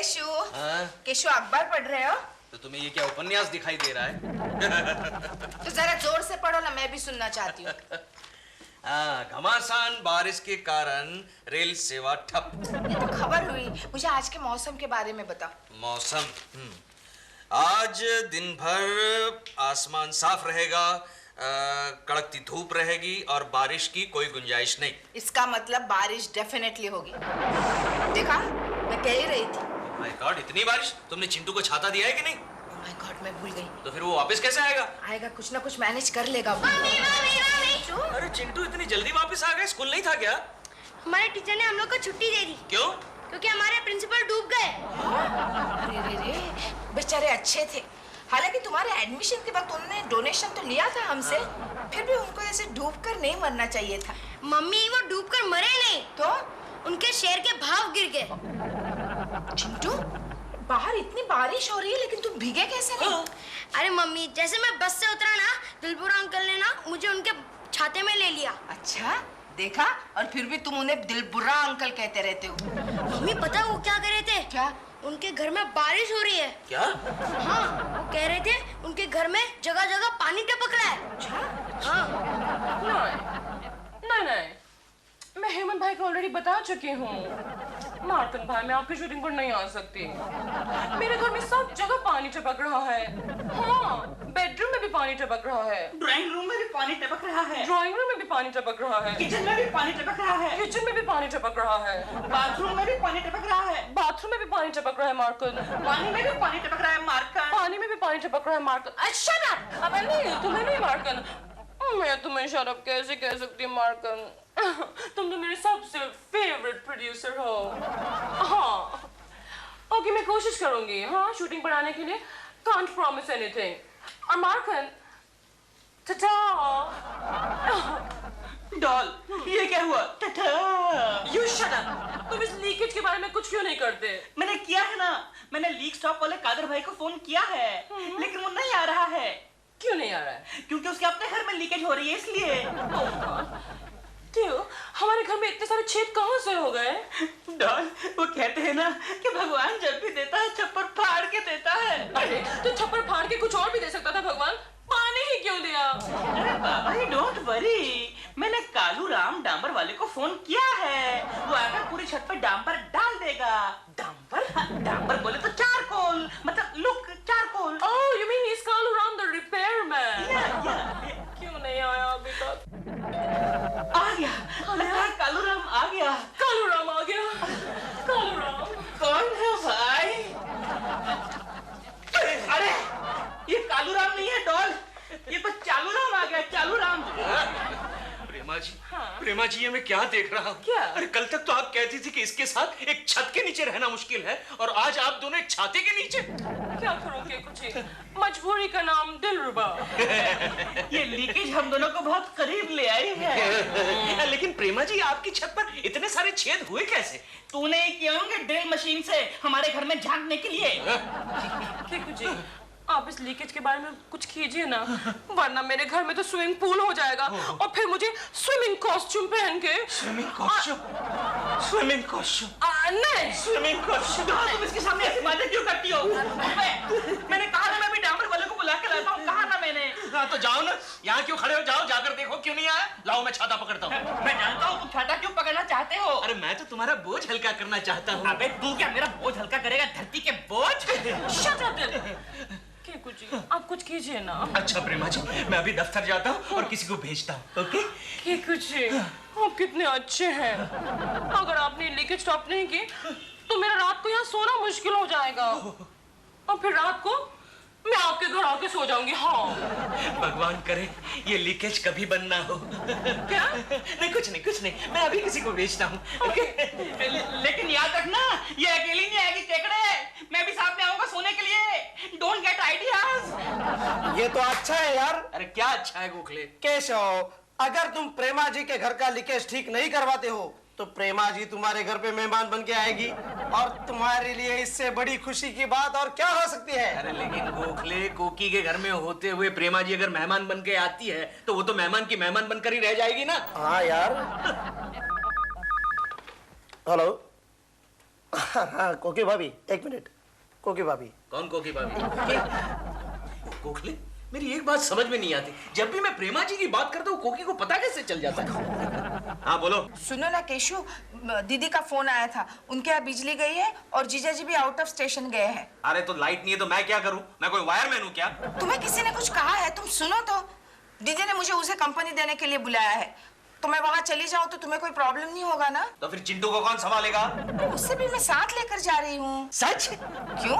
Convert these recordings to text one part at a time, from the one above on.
Cashew. Cashew, अखबार पढ़ रहे हो? तो तुम्हें ये क्या उपन्यास दिखाई दे रहा है? तो जरा जोर से पढ़ो ना, मैं भी सुनना चाहती हूँ। घमासान बारिश के कारण रेल सेवा ठप। ये तो खबर हुई, मुझे आज के मौसम के बारे में बताओ। मौसम? आज दिन भर आसमान साफ रहेगा, कड़कती धूप रहेगी और बारिश की कोई गुंजाइश नहीं। इसका मतलब बारिश डेफिनेटली होगी। देखा, मैं कह ही रही थी। माय गॉड, इतनी बारिश! तुमने चिंटू को छाता दिया है कि नहीं? माय गॉड, मैं भूल गई। तो फिर वो वापस कैसे आएगा? आएगा, कुछ ना कुछ मैनेज कर लेगा। अरे चिंटू इतनी जल्दी वापस आ गए? स्कूल नहीं था क्या? हमारे टीचर ने हम लोग को छुट्टी दे दी। क्यों? क्योंकि हमारे प्रिंसिपल डूब गए। अरे रे, बेचारे अच्छे थे। हालांकि तुम्हारे एडमिशन के वक्त उन्होंने डोनेशन तो लिया था हमसे, फिर भी उनको ऐसे डूबकर नहीं मरना चाहिए था। मम्मी, वो डूबकर मरे नहीं, तो उनके शेयर के भाव गिर गए। चिंटू, बाहर इतनी बारिश हो रही है लेकिन तुम भीगे कैसे नहीं? अरे मम्मी, जैसे मैं बस से उतरा ना, दिलपुरा अंकल ने ना मुझे उनके छाते में ले लिया। अच्छा, देखा, और फिर भी तुम उन्हें दिलबुरा अंकल कहते रहते हो। मम्मी, पता है वो क्या कह रहे थे? क्या? उनके घर में बारिश हो रही है। क्या? हाँ, वो कह रहे थे उनके घर में जगह जगह पानी टपक रहा है। अच्छा? हाँ। नहीं, मैं हेमंत भाई को ऑलरेडी बता चुकी हूँ। मार्तन भाई, मैं आपकी शूटिंग पर नहीं आ सकती। मेरे घर में सब जगह पानी टपक रहा है। हाँ, बेडरूम में भी पानी टपक रहा है, ड्राइंग रूम में भी पानी टपक रहा है, ड्राइंग रूम में भी पानी टपक रहा है, किचन में भी पानी टपक रहा है, किचन में भी पानी टपक रहा है, बाथरूम में भी पानी टपक रहा है, बाथरूम में भी पानी टपक रहा है मार्कन, पानी में भी पानी टपक रहा है मार्कन, पानी में भी पानी टपक रहा है मार्कन। Shut up! अबे नहीं, तुम्हें नहीं मार्कन। मैं तुम्हें शट अप कैसे कह सकती हूँ मार्कन? तुम तो मेरे सबसे फेवरेट प्रोड्यूसर हो। हाँ, ओके, मैं कोशिश करूंगी। हाँ, शूटिंग पर आने के लिए। Can't promise anything. और मार्कन, टाटा। डॉल, ये क्या हुआ? टाटा। You shut up! तुम इस लीकेज के बारे में कुछ क्यों नहीं करते? मैंने किया है ना, मैंने लीक स्टॉप वाले कादर भाई को फोन किया है, लेकिन वो नहीं आ रहा है। क्यों नहीं आ रहा है? क्योंकि उसके अपने घर में लीकेज हो रही है, इसलिए। क्यों? हमारे घर में इतने सारे छेद कहाँ से हो गए? डॉल, वो कहते हैं ना कि भगवान जब भी देता है छप्पर फाड़ के देता है। अरे तो छप्पर फाड़ के कुछ और भी दे सकता था भगवान, पानी ही क्यों दिया? अरे बाबा, डोंट वरी, मैंने कालू राम डांबर वाले को फोन किया है, वो आकर पूरी छत पर डांबर डाल देगा। डांबर? डांबर बोले तो चारकोल, मतलब look charcoal. Oh, you mean he's Kalu Ram the repairman? या। क्यों नहीं आया अभी तक? आ गया, लगता है कालू राम आ गया। कालू राम आ गया। कालू राम कौन है भाई? अरे ये कालू राम नहीं है डॉल, ये तो चालू राम आ गया, चालू राम। प्रेमा जी, प्रेमा जी, ये मैं क्या देख रहा हूँ? क्या? अरे कल तक तो आप कहती थी कि इसके साथ एक छत के नीचे रहना मुश्किल है, और आज आप दोनों एक छाते के नीचे। क्या करोगे? कुछ मजबूरी का नाम दिलरुबा। ये लीकेज हम दोनों को बहुत करीब ले आई है। लेकिन प्रेमा जी, आपकी छत पर इतने सारे छेद हुए कैसे? तूने ही किया होंगे ड्रिल मशीन से हमारे घर में झांकने के लिए। जी, आप इस लीकेज के बारे में कुछ कीजिए ना, वरना मेरे घर में तो स्विमिंग पूल हो जाएगा और फिर मुझे स्विमिंग कॉस्ट्यूम पहन के। Swimming costume? Swimming costume? नहीं, स्विमिंग कॉस्ट्यूम? तुम इसके सामने ऐसी बातें क्यों करती हो? मैंने कहा ना, मैं भी डांबर वाले को बुला के लाता हूँ, कहा ना मैंने। हाँ तो जाओ ना, यहाँ क्यों खड़े हो? जाओ, जाकर देखो क्यों नहीं आया। लाओ, मैं छाता पकड़ता हूँ। मैं जानता हूँ तुम छाता क्यों पकड़ना चाहते हो। अरे मैं तो तुम्हारा बोझ हल्का करना चाहता हूँ। अबे तू क्या मेरा बोझ हल्का करेगा, धरती के बोझ? Shut up! जी, आप कुछ कीजिए ना। अच्छा प्रेमा जी, मैं अभी दफ्तर जाता हूँ और किसी को भेजता हूँ। ओके? जी, आप कितने अच्छे हैं। अगर आपने लीकेज स्टॉप नहीं की तो मेरा रात को यहाँ सोना मुश्किल हो जाएगा, और फिर रात को मैं आपके घर आके सो जाऊंगी। हाँ, भगवान करे ये लीकेज कभी बंद ना हो। क्या? नहीं, कुछ नहीं, मैं अभी किसी को भेजता हूँ। लेकिन याद रखना, ये अकेली नहीं आएगी केकड़े, मैं भी साथ में आऊंगा सोने के लिए। Don't get ideas. ये तो अच्छा है यार। अरे क्या अच्छा है गोखले? केशव, अगर तुम प्रेमा जी के घर का लीकेज ठीक नहीं करवाते हो तो प्रेमा जी तुम्हारे घर पे मेहमान बन के आएगी, और तुम्हारे लिए इससे बड़ी खुशी की बात और क्या हो सकती है। अरे लेकिन गोखले, कोकी के घर में होते हुए प्रेमा जी अगर मेहमान बन के आती है तो वो तो मेहमान की मेहमान बनकर ही रह जाएगी ना। हाँ यार। हेलो, हाँ कोकी भाभी, एक मिनट। कोकी भाभी। कौन कोकी भाभी? गोखले, मेरी एक बात समझ में नहीं आती, जब भी मैं प्रेमा जी की बात करता हूँ कोकी को पता कैसे चल जाता है? हाँ बोलो। सुनो ना केशु, दीदी का फोन आया था, उनके यहाँ बिजली गई है और जीजा जी भी आउट ऑफ स्टेशन गए हैं। अरे तो लाइट नहीं है तो मैं क्या करूँ? मैं कोई वायरमैन हूँ क्या? तुम्हें किसी ने कुछ कहा है? तुम सुनो तो, दीदी ने मुझे उसे कंपनी देने के लिए बुलाया है, तो मैं वहाँ चली जाऊँ तो तुम्हें कोई प्रॉब्लम नहीं होगा ना? तो फिर चिंटू को कौन संभालेगा? उससे भी मैं साथ लेकर जा रही हूँ। सच? क्यों,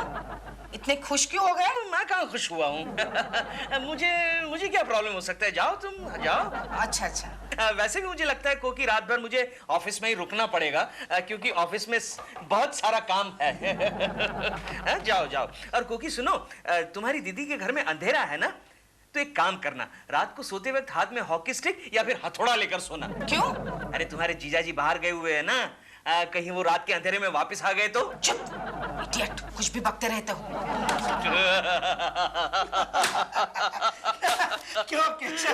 इतने खुश क्यों हो गए? मैं कहाँ खुश हुआ हूँ। मुझे क्या प्रॉब्लम हो सकता है? जाओ तुम जाओ। अच्छा अच्छा। वैसे भी मुझे लगता है कोकी रात भर मुझे ऑफिस में ही रुकना पड़ेगा, क्योंकि ऑफिस में बहुत सारा काम है। जाओ जाओ। और कोकी सुनो, तुम्हारी दीदी के घर में अंधेरा है ना, तो एक काम करना, रात को सोते वक्त हाथ में हॉकी स्टिक या फिर हथौड़ा लेकर सोना। क्यों? अरे तुम्हारे जीजाजी बाहर गए हुए हैं ना, कहीं वो रात के अंधेरे में वापस आ गए तो? चुप, इडियट, कुछ भी बकते रहते हो। क्यों केशव,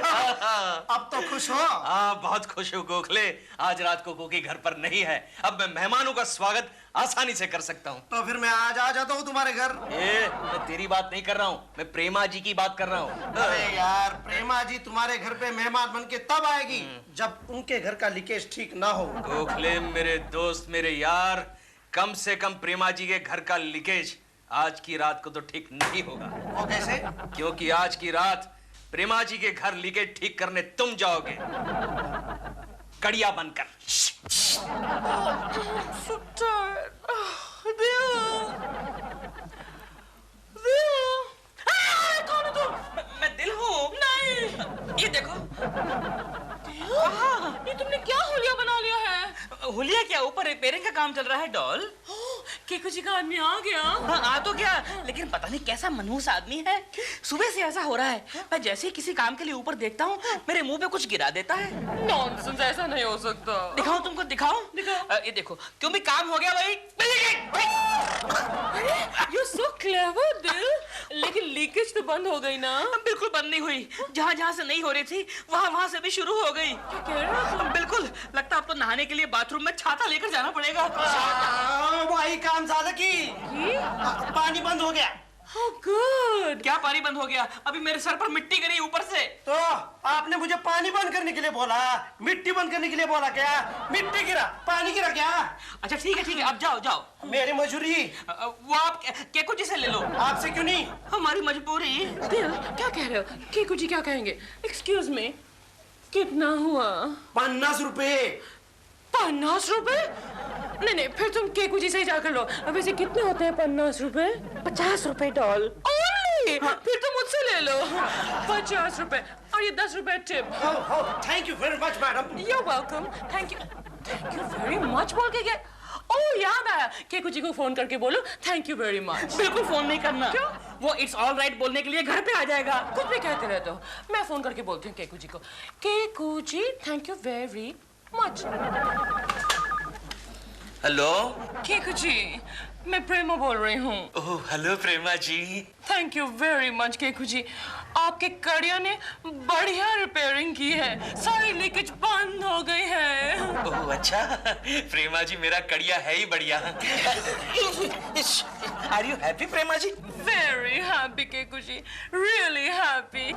अब तो खुश हो? हाँ बहुत खुश हूँ गोखले, आज रात को कोकी घर पर नहीं है, अब मैं मेहमानों का स्वागत आसानी से कर सकता हूँ। तो फिर मैं आज आ जाता हूँ तुम्हारे घर। मैं तेरी बात नहीं कर रहा हूँ, मैं प्रेमा जी की बात कर रहा हूँ। अरे यार, प्रेमा जी तुम्हारे घर पे मेहमान बन के तब आएगी जब उनके घर का लीकेज ठीक ना हो। गोखले मेरे दोस्त, मेरे यार, कम से कम प्रेमा जी के घर का लीकेज आज की रात को तो ठीक नहीं होगा। वो कैसे? क्योंकि आज की रात प्रेमा जी के घर लीकेज ठीक करने तुम जाओगे, कड़िया बनकर। कौन हो तुम? मैं दिल हूँ। नहीं, ये देखो। ये तुमने क्या हुलिया बना लिया है? हुलिया क्या, ऊपर रिपेयरिंग का काम चल रहा है डॉल। केकू जी का आदमी आ गया। हाँ आ तो क्या, लेकिन पता नहीं कैसा मनहूस आदमी है, सुबह से ऐसा हो रहा है, मैं जैसे ही किसी काम के लिए ऊपर देखता हूँ मेरे मुंह पे कुछ गिरा देता है। नॉनसेंस, ऐसा नहीं हो सकता। दिखाऊं तुमको? दिखाऊं? ये देखो, क्यों भी काम हो गया भाई। You're so clever, दिल। लेकिन लीकेज तो बंद हो गई ना? बिल्कुल बंद नहीं हुई, जहाँ जहाँ से नहीं हो रही थी वहाँ से भी शुरू हो गई। क्या कह रहे हो तुम? बिल्कुल, लगता है अब तो नहाने के लिए बाथरूम में छाता लेकर जाना पड़ेगा। वही काम ज्यादा की, पानी बंद हो गया। How good। क्या पानी बंद हो गया? अभी मेरे सर पर मिट्टी गिरी ऊपर से। तो आपने मुझे पानी बंद करने के लिए बोला, मिट्टी बंद करने के लिए बोला क्या? मिट्टी गिरा, पानी गिरा क्या? अच्छा ठीक है, अब जाओ जाओ। मेरी मजबूरी। वो आप केकू जी से ले लो। आपसे क्यों नहीं? हमारी मजबूरी। दिल, क्या कह रहे हो? केकू जी क्या कहेंगे? Excuse me, कितना हुआ? 50 रुपए। 50 रुपए? नहीं, फिर तुम केकू जी से ही जाकर लो। अब वैसे कितने होते हैं 50 रुपए? 50 रुपए डॉल। Only? फिर तुम मुझसे ले लो। 50 रुपए और ये 10 रुपए tip. Thank you very much madam. You're welcome. Thank you very much बोल के गए। ओह याद आया, केकू जी को फोन करके बोलो थैंक यू वेरी मच। बिल्कुल फोन नहीं करना। क्यों? वो इट्स ऑल राइट बोलने के लिए घर पे आ जाएगा। कुछ भी कहते रहते हो। मैं फोन करके बोलती हूँ केकू जी को, Keku ji thank you very much. Hello. Keku ji, मैं प्रेमा बोल रही हूँ। Oh hello Prema ji. Thank you very much Keku ji, आपके कड़िया ने बढ़िया रिपेयरिंग की है, सारी लीकेज बंद हो गई है। ओह अच्छा, प्रेमा जी मेरा कड़िया है ही बढ़िया। Are you happy Prema ji? Very happy Keku ji, really happy.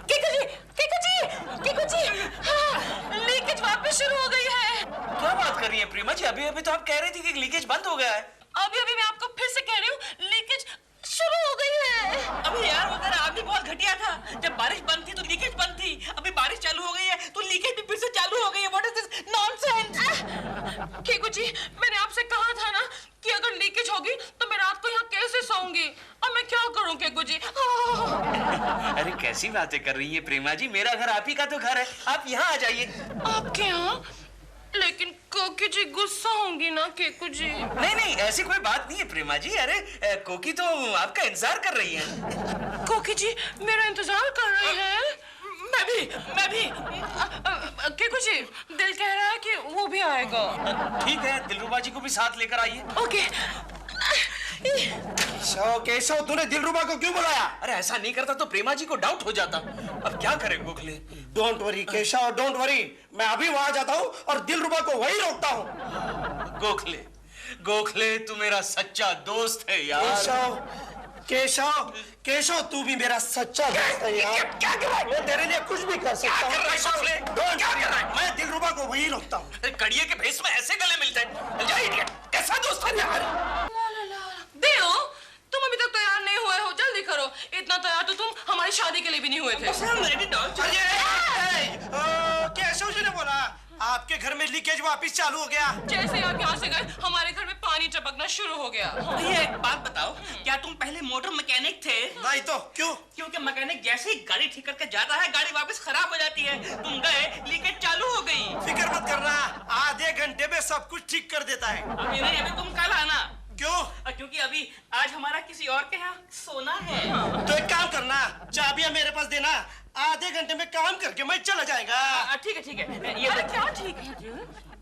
Keku ji, Keku ji, Keku ji, हाँ, लीकेज वापस शुरू हो गई है। क्या बात कर रही है प्रेमा जी? अभी अभी तो आप कह रही थी कि लीकेज बंद हो गया है। अभी अभी मैं आपको फिर से कह रही हूँ, लीकेज शुरू हो गई है। अबे यार वो तेरा आदमी बहुत घटिया था, जब बारिश बंद थी तो लीकेज बंद थी, अभी बारिश चालू हो गई है तो लीकेज भी फिर से चालू हो गई है। What is this nonsense? Keku ji, मैंने आपसे कहा था ना कि अगर लीकेज होगी तो मैं रात को यहाँ कैसे सोऊंगी। अब मैं क्या करूँ केकू जी? अरे कैसी बातें कर रही है प्रेमा जी, मेरा घर आप ही का तो घर है, आप यहाँ आ जाइए। आपके यहाँ? लेकिन कोकी जी गुस्सा होंगी ना केकू जी। नहीं नहीं, ऐसी कोई बात नहीं है प्रेमा जी। अरे कोकी तो आपका इंतजार कर रही है। कोकी जी मेरा इंतजार कर रही है। मैं भी केकू जी, दिल कह रहा है कि वो भी आएगा। ठीक है, दिलरुबा जी को भी साथ लेकर आइए। ओके। केशव केशव, तूने दिलरुबा को क्यों बुलाया? अरे ऐसा नहीं करता तो प्रेमा जी को डाउट हो जाता। अब क्या करें Gokhale? Don't worry Keshav, don't worry, मैं अभी वहां जाता हूँ और दिलरुबा को वही रोकता हूँ। गोखले, गोखले तू मेरा सच्चा दोस्त है यार। केशव केशव केशव, तू भी मेरा सच्चा दोस्त है यार। क्या कर रहा है? मैं तेरे लिए कुछ भी कर सकता हूँ। क्या कर रहा है? मैं दिलरुबा को वही रोकता हूँ। अरे कड़िए के भेस में ऐसे गले मिलते हैं? जा इडियट, कैसा दोस्त है यार? दिल, तुम अभी तक तैयार नहीं हुए हो, जल्दी करो। इतना तैयार तो तुम हमारी शादी के लिए भी नहीं हुए थे। केशव जी ने बोला आपके घर में लीकेज वापिस चालू हो गया। जैसे आप यहाँ से गए हमारे घर में पानी टपकना शुरू हो गया। भैया एक बात बताओ, क्या तुम पहले मोटर मैकेनिक थे? नहीं तो क्यों? क्योंकि मैकेनिक जैसे ही गाड़ी ठीक करके जाता है गाड़ी वापस खराब हो जाती है। तुम गए, लीकेज चालू हो गई। फिक्र मत करना, आधे घंटे में सब कुछ ठीक कर देता है। अभी नहीं, अभी तुम कल आना। क्यों? क्योंकि अभी आज हमारा किसी और के यहाँ सोना है। तो एक काम करना, चाबियां मेरे पास देना, आधे घंटे में काम करके मैं चला जाएगा। ठीक है ठीक है। ये अरे क्या ठीक है दिल?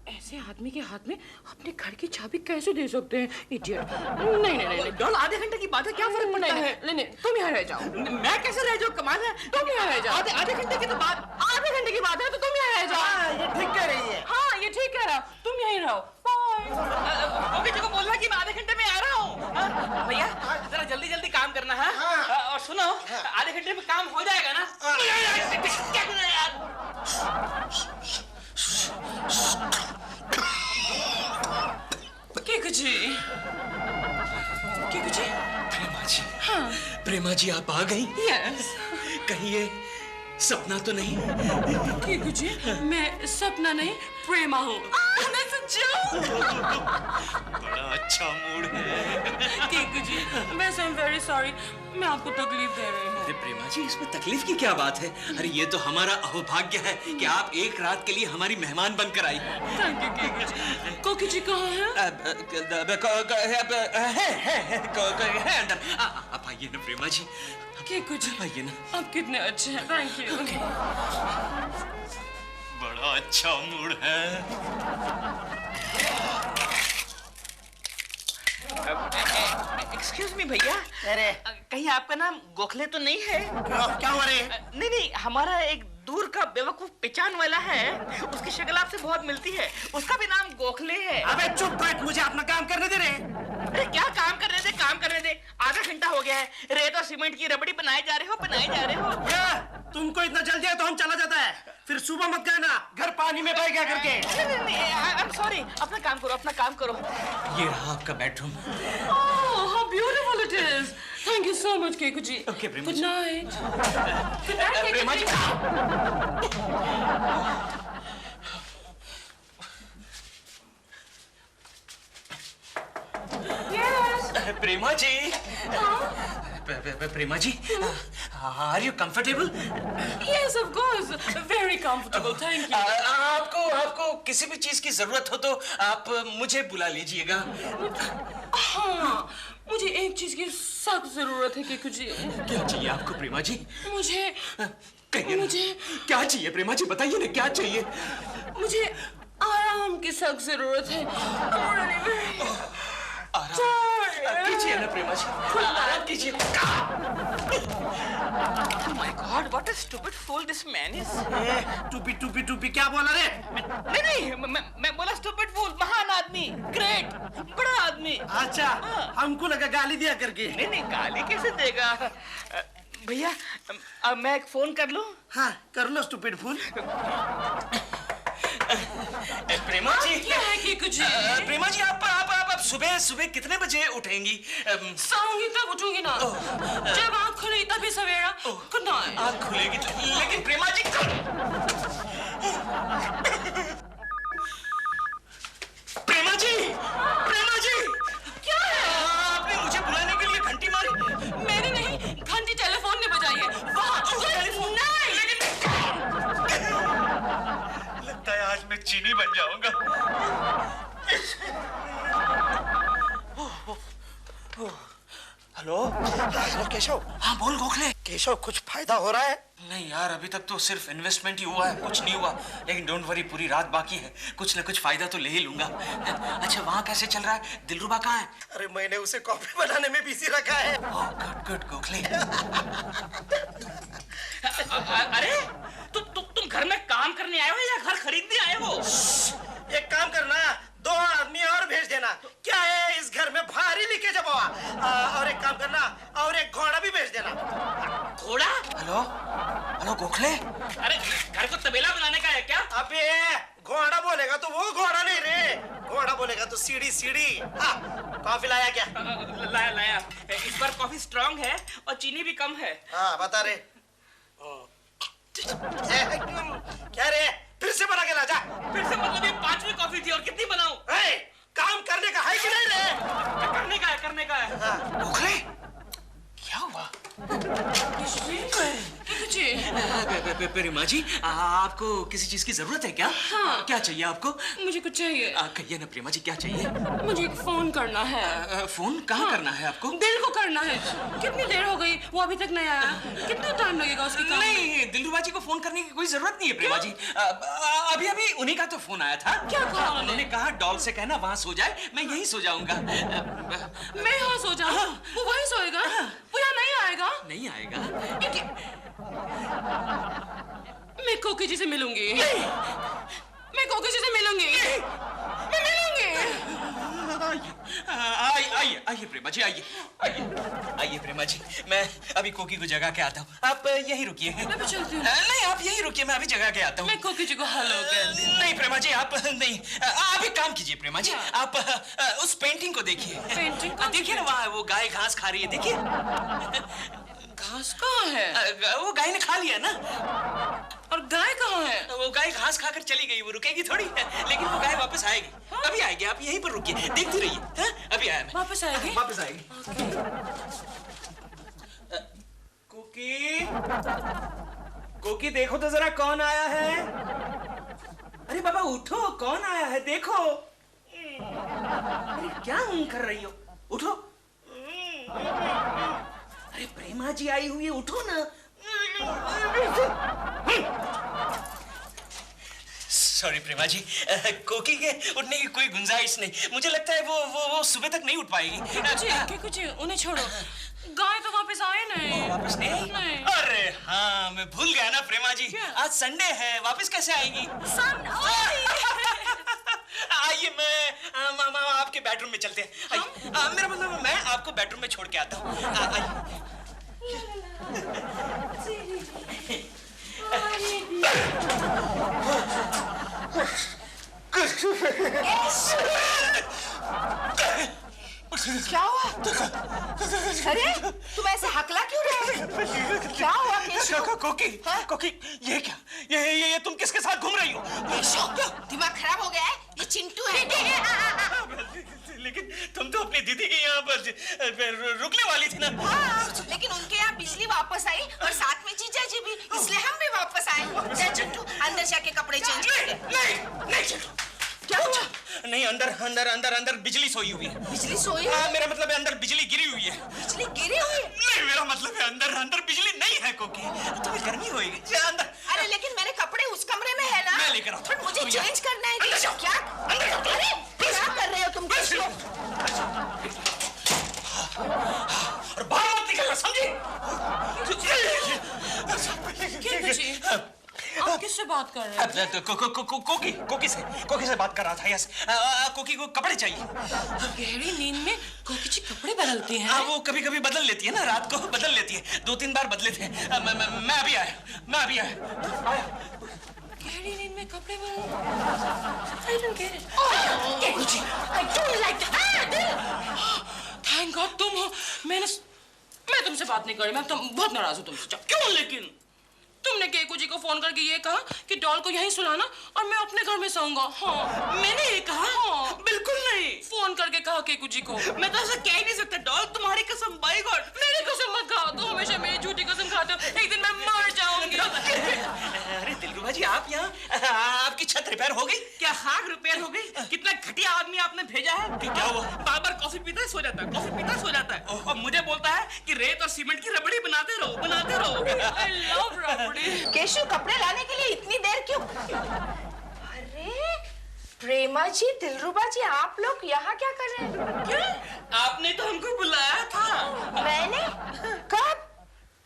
ऐसे आदमी के हाथ में अपने घर की चाबी कैसे दे सकते हैं? इडियट। नहीं नहीं नहीं, डॉल आधे घंटे की बात है, क्या फर्क पड़ता है? नहीं नहीं, तुम यहाँ रह जाओ। मैं कैसे रह जाऊँ? कमाल है, तुम यहाँ रह जाओ। आधे घंटे की तो बात। आधे घंटे की बात है तो तुम यहाँ रह जाओ। ये ठीक कह रही है। हाँ ये ठीक कह रहा, तुम यहीं रहो। बाय। ओके, को बोलना कि मैं आधे घंटे में आ रहा हूँ। भैया जरा जल्दी जल्दी काम करना है। और सुनो, आधे घंटे में काम हो जाएगा ना? क्या करना है यार? केकू जी, केकू जी। प्रेमा जी, हाँ। प्रेमा जी आप आ गई? यस। कहीं ये सपना तो नहीं? केकू जी, मैं सपना नहीं प्रेमा हूँ। That's a joke. बड़ा अच्छा मूड है। केकू जी, वैसे I'm very sorry, मैं आपको तकलीफ दे रही हूँ। अरे प्रेमा जी, इसमें तकलीफ की क्या बात है? अरे ये तो हमारा अहोभाग्य है कि आप एक रात के लिए हमारी मेहमान बनकर आई। थैंक यू केकू जी। कोकी जी कहाँ है? है अंदर। आप आइए ना प्रेमा जी, केकू जी, आइए ना। आप कितने अच्छे हैं। Thank you. बड़ा अच्छा मूड है। एक्सक्यूज मी भैया, अरे कहीं आपका नाम गोखले तो नहीं है? क्या हो रहे? नहीं नहीं, हमारा एक दूर का बेवकूफ पहचान वाला है, उसकी शक्ल आपसे बहुत मिलती है, उसका भी नाम गोखले है। अबे चुप बैठ, मुझे अपना काम करने दे रहे। अरे क्या काम करने दे, काम करने दे। आधा घंटा हो गया है, रेत और सीमेंट की रबड़ी बनाए जा रहे हो। क्या तुमको इतना जल्दी है तो हम चला जाता है, फिर सुबह मत कहना घर पानी में बह गया करके। नहीं, आई एम सॉरी, अपना काम करो। ये रहा आपका bedroom. Oh, how beautiful it is. Thank you so much, Keiko ji. Okay, Prema Good ji. night. Good night, Keiko Prema ji. जी। Yes. Prema ji, Prema ji, are you comfortable? Yes, of course. Very comfortable. Thank you. आपको किसी भी चीज की जरूरत हो तो आप मुझे बुला लीजिएगा। हाँ, मुझे एक चीज की सख्त जरूरत है, केकू जी। क्या चाहिए आपको प्रेमा जी? मुझे कहिए ना। मुझे क्या चाहिए प्रेमा जी, बताइए ना क्या चाहिए? मुझे आराम की सख्त जरूरत है। I'm really very tired. कीजिए ना प्रेमा जी, आराम कीजिए। Oh my God, what a stupid fool this man is. टूपी क्या बोला रे? नहीं, मैं बोला stupid fool, महान आदमी, great, बड़ा आदमी। अच्छा, हमको लगा गाली दिया करके। नहीं, गाली कैसे देगा? भैया, अब मैं एक फोन कर लूं? हाँ कर लो स्टूपिड फूल। प्रेमा जी, क्या है केकू जी? प्रेमा जी आप सुबह कितने बजे उठेंगी? सोऊंगी तब उठूंगी ना। जब आँख खुली तभी सवेरा। Good night. आँख खुलेगी तो, लेकिन प्रेमा जी प्रेमा जी क्या है? आपने मुझे बुलाने के लिए घंटी मारी। मैंने नहीं, घंटी टेलीफोन ने बजाई है। वहाँ नहीं। लगता है आज मैं चीनी बन जाऊंगा। Hello hello Keshav. हाँ बोल गोखले। केशव, कुछ फायदा हो रहा है? नहीं यार, अभी तक तो सिर्फ इन्वेस्टमेंट ही हुआ है, कुछ नहीं हुआ। लेकिन डोंट वरी, पूरी रात बाकी है, कुछ ना कुछ फायदा तो ले ही लूंगा। अच्छा, वहाँ कैसे चल रहा है? दिलरुबा कहाँ है? अरे मैंने उसे कॉफी बनाने में बिजी रखा है। Oh good good Gokhale. अरे तुम घर में काम करने आए हो या घर खरीदने आए हो? एक काम करना, 2 आदमी और भेज देना। क्या है, इस घर में भारी लीकेज है बाबा। और एक काम करना, और एक घोड़ा भी भेज देना। घोड़ा? Hello hello Gokhale. अरे घर को तबेला बनाने का है क्या? अबे घोड़ा बोलेगा तो वो घोड़ा नहीं रे, घोड़ा बोलेगा तो सीढ़ी सीढ़ी। हाँ, कॉफी लाया क्या? लाया। इस बार कॉफी स्ट्रांग है और चीनी भी कम है। हाँ बता रे। क्या रे, फिर से बना के ला जा। फिर से मतलब ये 5वीं कॉफी थी और कितनी बनाऊं? काम करने का है कि नहीं रे? करने का है। गोखले क्या हुआ? प्रेमा जी, आपको किसी चीज की जरूरत है क्या? हाँ। क्या चाहिए आपको? मुझे कुछ चाहिए। कहिए ना प्रेमा जी, क्या चाहिए? मुझे एक फोन करना है। फोन कहाँ करना है आपको? दिल को करना है। कितनी देर हो गई, वो अभी तक नहीं आया। कितना टाइम लगेगा उसके काम में? नहीं, दिलरुबा जी को फोन करने की कोई जरूरत नहीं है प्रेमा जी। अभी अभी उन्हीं का तो फोन आया था। क्या कहा उन्होंने? कहा डॉल से कहना वहाँ सो जाए, मैं यहीं सो जाऊंगा। मैं यहाँ सो जाऊँ? वो वहीं सोएगा? वो यहाँ नहीं आएगा? नहीं आएगा। मैं कोकी जी से मिलूंगी। मैं कोकी जी से मिलूंगी। मैं मिलूंगी। आइए प्रेमा जी, आइए प्रेमा जी, मैं अभी कोकी को जगा के आता हूँ, आप यहीं रुकिए। मैं भी चलती हूँ। नहीं, आप यहीं रुकिए, मैं अभी जगा के आता हूँ। मैं कोकी जी को हेलो कर दूँ। नहीं प्रेमा जी, आप नहीं, आप एक काम कीजिए प्रेमा जी, आप उस पेंटिंग को देखिए। पेंटिंग? देखिए ना, वहाँ वो गाय घास खा रही है, देखिए। घास कहाँ है? वो गाय ने खा लिया ना। और गाय कहाँ है? वो गाय घास खाकर चली गई, वो रुकेगी थोड़ी, लेकिन वो गाय वापस आएगी। अभी आएगी, आप यहीं पर रुकिए, देखती रहिए। हाँ? अभी आया मैं। वापस आएगी? वापस आएगी। कोकी, कोकी देखो तो जरा कौन आया है। अरे बाबा उठो, कौन आया है देखो। अरे क्या कर रही हो, उठो। अरे प्रेमा जी आई हुई है, उठो ना। सॉरी प्रेमा जी, कोकी के उठने की कोई गुंजाइश नहीं। मुझे लगता है वो सुबह तक नहीं उठ पाएगी। कुछ उन्हें छोड़ो। गाय तो वापस आए नहीं। वापस नहीं आई? नहीं। अरे हाँ, मैं भूल गया ना प्रेमा जी। क्या? आज संडे है, वापस कैसे आएगी? आइए, मैं मामा आपके बेडरूम में चलते हैं। आइए, मेरा मतलब मैं आपको बेडरूम में छोड़ के आता हूँ। आइए। क्या हुआ? अरे तुम ऐसे हकला क्यों रहे हो? क्या हुआ केशव? कोकी, हाँ? कोकी, ये क्या? ये तुम किसके साथ घूम रही हो? केशव, दिमाग खराब हो गया है? ये चिंटू है। लेकिन तुम तो अपनी दीदी के यहाँ पर रुकने वाली थी ना? हाँ, लेकिन उनके यहाँ बिजली वापस आई और साथ में जीजा जी भी, इसलिए हम भी वापस आए। जा चिंटू, अंदर जाके कपड़े चेंज कर ले। नहीं चिंटू। क्या हुआ? नहीं, अंदर बिजली सोई हुई है। बिजली सोई है? हाँ, मेरा मतलब है अंदर बिजली गिरी हुई है। बिजली गिरी हुई है? नहीं, मेरा मतलब है अंदर बिजली नहीं है कोकी। तुम्हें गर्मी होएगी, जा अंदर। अरे लेकिन मेरे कपड़े उस कमरे में है ना? मैं लेकर आता हूँ। मुझे चेंज करना है। अंदर जाओ। क्या? अंदर जाओ। अरे क्या कर रहे हो तुम केशव? और बाहर मत निकलना, समझी? आप किससे बात कर रहे हैं? कोकी से बात कर रहा था। यस, कोकी को कपड़े चाहिए। गहरी नींद में कोकी जी कपड़े बदलती हैं? वो कभी बदल लेती है ना, रात को बदल लेती है। 2-3 बार बदले थे। मैं अभी आया। गहरी नींद में कपड़े I don't get it. कोकी जी, I don't like that. Thank God तुम हो। मैं तुमसे बात नहीं कर रही, मैं बहुत नाराज हूँ तुमसे। क्यों लेकिन? तुमने केकू जी को फोन करके ये कहा कि डॉल को यहीं सुलाना और मैं अपने घर में सोऊंगा। हाँ, मैंने ये कहा? हाँ। बिल्कुल नहीं। फोन करके कहा केकू जी को। मैं तो ऐसा कह ही नहीं सकता। डॉल, तुम्हारी कसम, बाय गॉड। मेरी कसम मत खाओ, तुम हमेशा मेरी झूठी कसम खाते हो। एक दिन मैं मर जाऊंगी। अरे दिलरुबा जी आप यहाँ, आपकी छत रिपेयर हो गई? क्या खाक रिपेयर हो गई? कितना घटिया आदमी आपने भेजा है। क्या हुआ? बार बार कॉफी पीता है सो जाता है, कॉफी पीता है सो जाता है, और मुझे बोलता है कि रेत और सीमेंट की रबड़ी बनाते रहो, बनाते रहो। I love rabri. केशु, कपड़े लाने के लिए इतनी देर क्यों? अरे प्रेमा जी, दिलरुबा जी, आप लोग यहाँ क्या कर रहे हैं? क्या? आपने तो हमको बुलाया था। मैंने? कब?